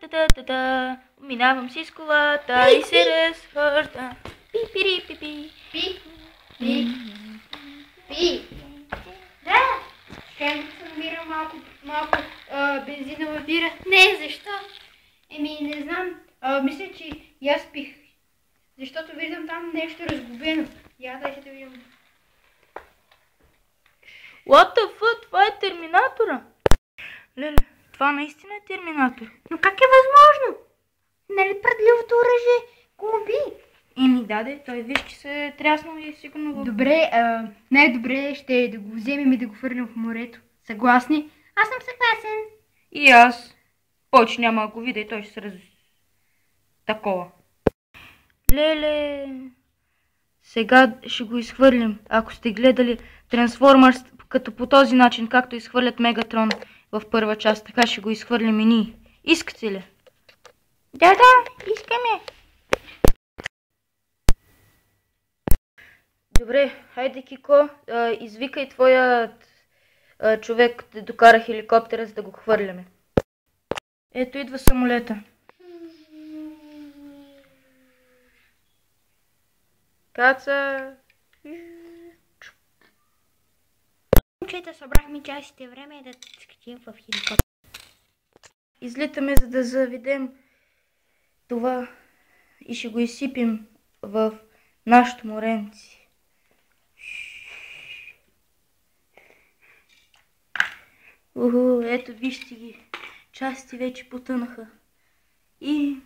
Та-та-та-та-та. Минавам си с колата и се разхожда. Пи-пири-пи-пи. Пи. Пи. Пи. Да. Ще да намирам малко бензинова бира. Не, защо? Не знам. Мисля, че и аз пих. Защото виждам там нещо разгубено. Дай се да видим. What the fuck? Това е Терминатора. Леле, това наистина е Терминатор. Но как е възможно? Нали предливото оръжие го уби? Даде, той виж, че се е тряснал и е сигурно в... Добре, най-добре ще е да го вземем и да го хвърлим в морето. Съгласни? Аз съм съгласен. И аз. Повече няма ако видя и той ще се такова. Леле. Сега ще го изхвърлим. Ако сте гледали Трансформърс като по този начин, както изхвърлят Мегатрон в първа част, така ще го изхвърлим и ние. Искате ли? Да, искаме. Добре, хайде Кико, извикай твоят човек да докара хеликоптера, за да го хвърляме. Ето идва самолета. Каца. Момчета, събрахме частите, време е да скачим в хеликоптер. Излитаме, за да заведем това и ще го изсипим в нашото моренце. Ето вижте ги, части вече потънаха. И